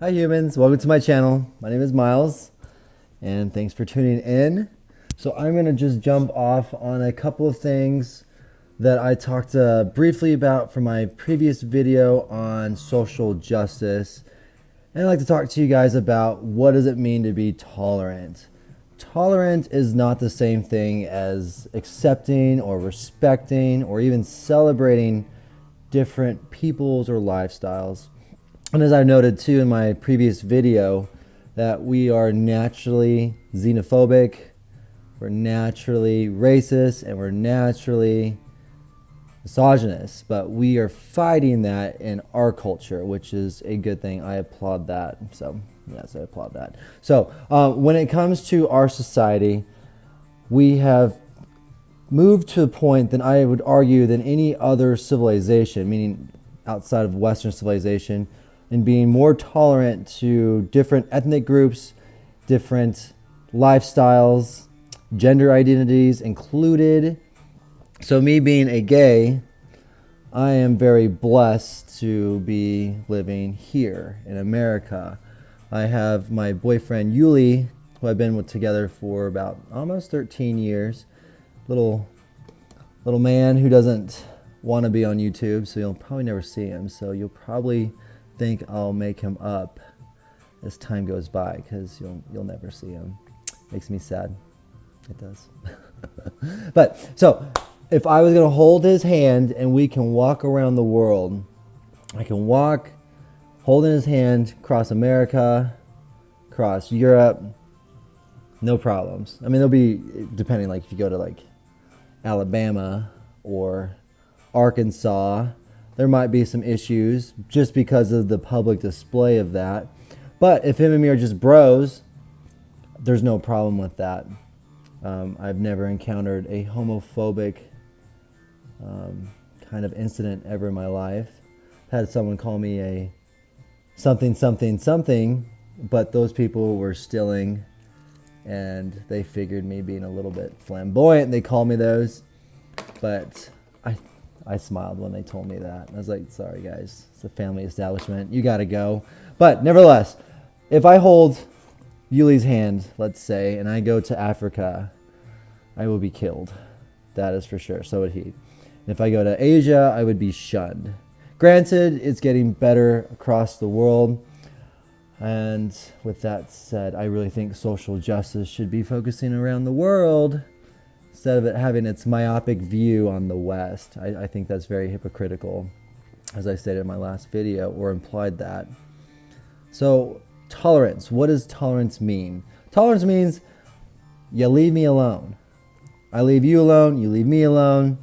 Hi humans, welcome to my channel. My name is Miles and thanks for tuning in. So I'm going to just jump off on a couple of things that I talked briefly about from my previous video on social justice. And I'd like to talk to you guys about what does it mean to be tolerant. Tolerant is not the same thing as accepting or respecting or even celebrating different peoples or lifestyles. And as I noted too in my previous video, that we are naturally xenophobic, we're naturally racist, and we're naturally misogynist. But we are fighting that in our culture, which is a good thing. I applaud that. So, yes, I applaud that. So, when it comes to our society, we have moved to a point that I would argue than any other civilization, meaning outside of Western civilization, in being more tolerant to different ethnic groups, different lifestyles, gender identities included. So me being a gay, I am very blessed to be living here in America. I have my boyfriend Yuli, who I've been with together for about almost 13 years. Little man who doesn't want to be on YouTube, so you'll probably never see him. So you'll probably think I'll make him up as time goes by, because you'll never see him. Makes me sad. It does. But so if I was going to hold his hand and we can walk around the world, I can walk holding his hand across America, across Europe, no problems. I mean, there'll be, depending, like if you go to like Alabama or Arkansas, there might be some issues just because of the public display of that. But if him and me are just bros, there's no problem with that. I've never encountered a homophobic kind of incident ever in my life. I've had someone call me a something, but those people were stealing and they figured me being a little bit flamboyant. They called me those, but I smiled when they told me that. I was like, sorry guys, it's a family establishment. You gotta go. But nevertheless, if I hold Yuli's hand, let's say, and I go to Africa, I will be killed. That is for sure. So would he. And if I go to Asia, I would be shunned. Granted, it's getting better across the world. And with that said, I really think social justice should be focusing around the world instead of it having its myopic view on the West. I think that's very hypocritical, as I stated in my last video, or implied that. So, tolerance. What does tolerance mean? Tolerance means you leave me alone. I leave you alone, you leave me alone.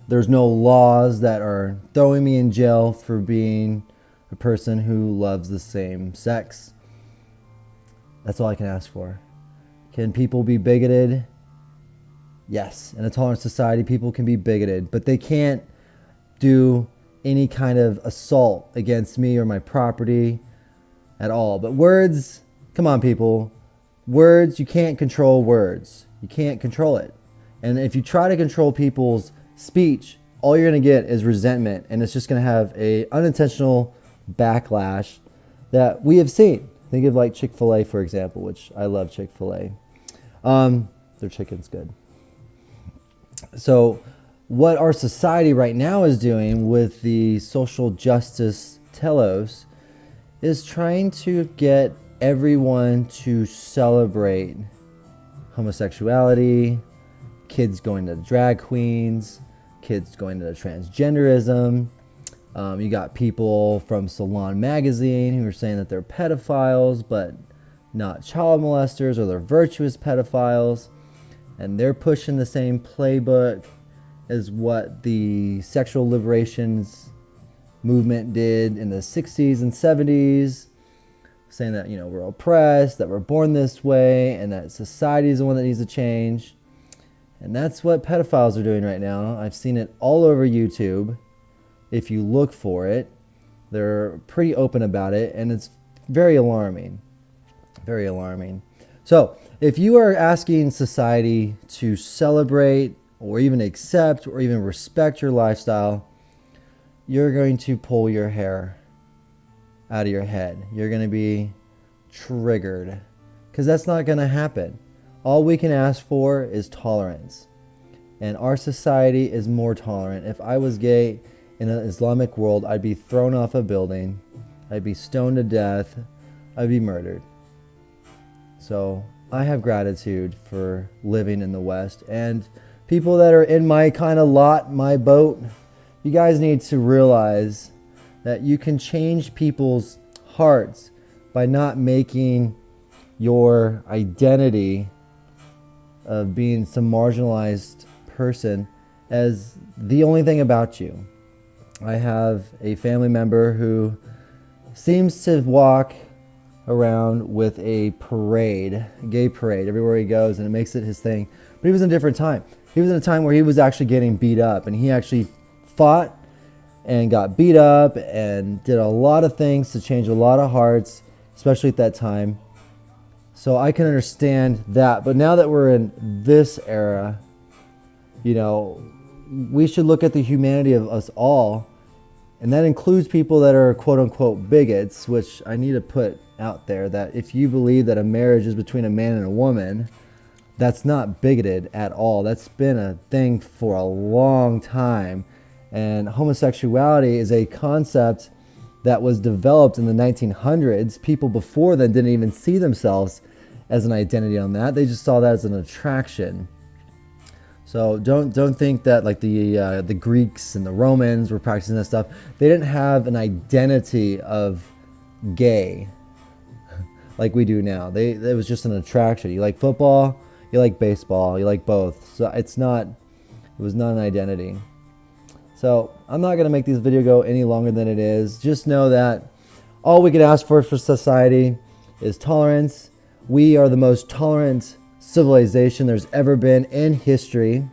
There's no laws that are throwing me in jail for being a person who loves the same sex. That's all I can ask for. Can people be bigoted? Yes, in a tolerant society, people can be bigoted, but they can't do any kind of assault against me or my property at all. But words, come on people, words, you can't control words. You can't control it. And if you try to control people's speech, all you're going to get is resentment, and it's just going to have a unintentional backlash that we have seen. Think of like Chick-fil-A, for example, which I love Chick-fil-A. Their chicken's good. So what our society right now is doing with the social justice telos is trying to get everyone to celebrate homosexuality, kids going to drag queens, kids going to transgenderism. You got people from Salon Magazine who are saying that they're pedophiles, but not child molesters, or they're virtuous pedophiles. And they're pushing the same playbook as what the sexual liberations movement did in the 60s and 70s, saying that, you know, we're oppressed, that we're born this way, and that society is the one that needs to change. And that's what pedophiles are doing right now. I've seen it all over YouTube. If you look for it, they're pretty open about it, and it's very alarming. Very alarming. So, if you are asking society to celebrate or even accept or even respect your lifestyle, you're going to pull your hair. out of your head. You're going to be triggered, because that's not going to happen. All we can ask for is tolerance. And our society is more tolerant. If I was gay in an Islamic world, I'd be thrown off a building. I'd be stoned to death. I'd be murdered. So I have gratitude for living in the West. And people that are in my kind of lot, my boat, you guys need to realize that you can change people's hearts by not making your identity of being some marginalized person as the only thing about you. I have a family member who seems to walk around with a parade, a gay parade, everywhere he goes, and it makes it his thing. But he was in a different time. He was in a time where he was actually getting beat up, and he actually fought and got beat up and did a lot of things to change a lot of hearts, especially at that time. So I can understand that. But now that we're in this era, we should look at the humanity of us all. And that includes people that are quote unquote bigots, which I need to put out there, that if you believe that a marriage is between a man and a woman, that's not bigoted at all. That's been a thing for a long time. And homosexuality is a concept that was developed in the 1900s. People before then didn't even see themselves as an identity on that. They just saw that as an attraction. So don't think that like the Greeks and the Romans were practicing that stuff. They didn't have an identity of gay like we do now. It was just an attraction. You like football, you like baseball, you like both. So it was not an identity. So I'm not gonna make this video go any longer than it is. Just know that all we can ask for society is tolerance. We are the most tolerant civilization there's ever been in history.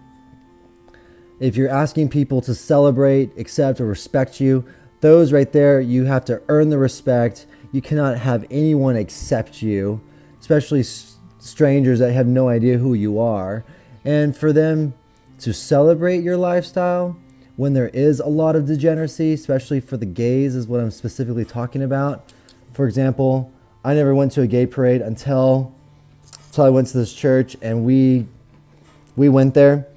If you're asking people to celebrate, accept, or respect you, those right there, you have to earn the respect. You cannot have anyone accept you, especially strangers that have no idea who you are. And for them to celebrate your lifestyle when there is a lot of degeneracy, especially for the gays, is what I'm specifically talking about. For example, I never went to a gay parade until I went to this church, and we went there,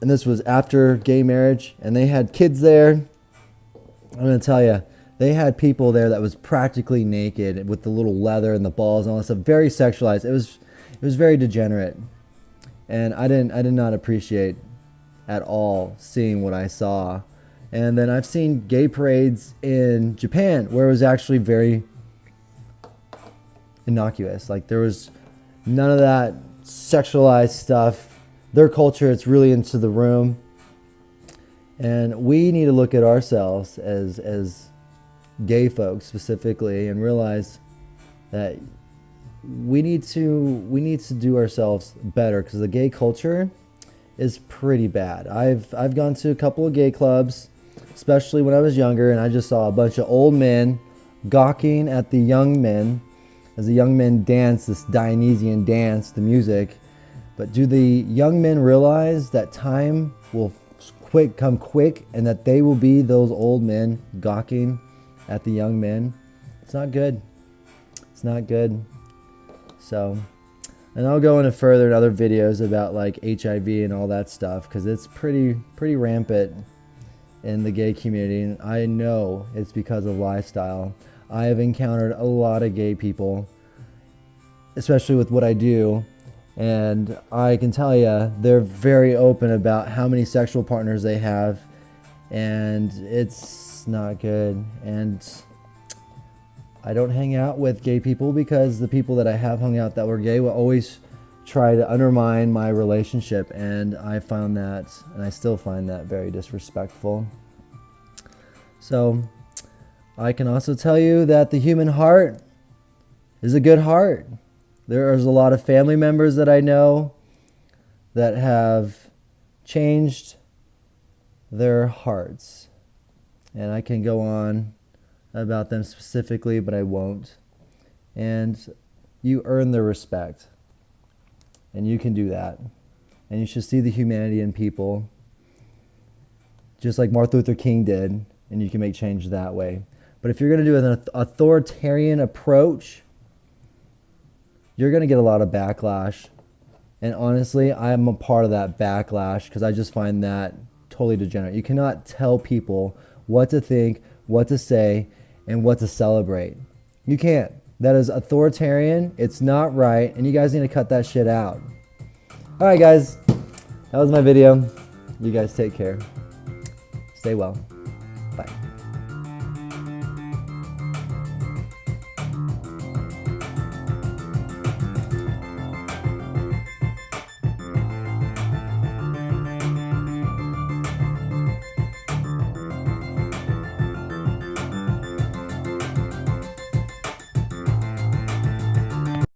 and this was after gay marriage, and they had kids there. I'm going to tell you, they had people there that was practically naked with the little leather and the balls and all that stuff, very sexualized. It was very degenerate, and I did not appreciate at all seeing what I saw. And then I've seen gay parades in Japan where it was actually very innocuous. Like there was none of that sexualized stuff. Their culture, it's really into the room. And we need to look at ourselves as gay folks specifically and realize that we need to do ourselves better, because the gay culture is pretty bad. I've gone to a couple of gay clubs, especially when I was younger, and I just saw a bunch of old men gawking at the young men as the young men dance this Dionysian dance, the music. But do the young men realize that time will come quick, and that they will be those old men gawking at the young men? It's not good. It's not good. So, and I'll go into further in other videos about like HIV and all that stuff, because it's pretty rampant in the gay community, and I know it's because of lifestyle. I have encountered a lot of gay people, especially with what I do, and I can tell you they're very open about how many sexual partners they have, and it's not good. And I don't hang out with gay people, because the people that I have hung out that were gay will always try to undermine my relationship, and I found that, and I still find that, very disrespectful. So I can also tell you that the human heart is a good heart. There's a lot of family members that I know that have changed their hearts, and I can go on about them specifically, but I won't. And you earn their respect, and you can do that, and you should see the humanity in people, just like Martin Luther King did, and you can make change that way. But if you're going to do an authoritarian approach, you're going to get a lot of backlash. And honestly, I am a part of that backlash because I just find that totally degenerate. You cannot tell people what to think, what to say, and what to celebrate. You can't. That is authoritarian. It's not right. And you guys need to cut that shit out. All right, guys. That was my video. You guys take care. Stay well. Bye.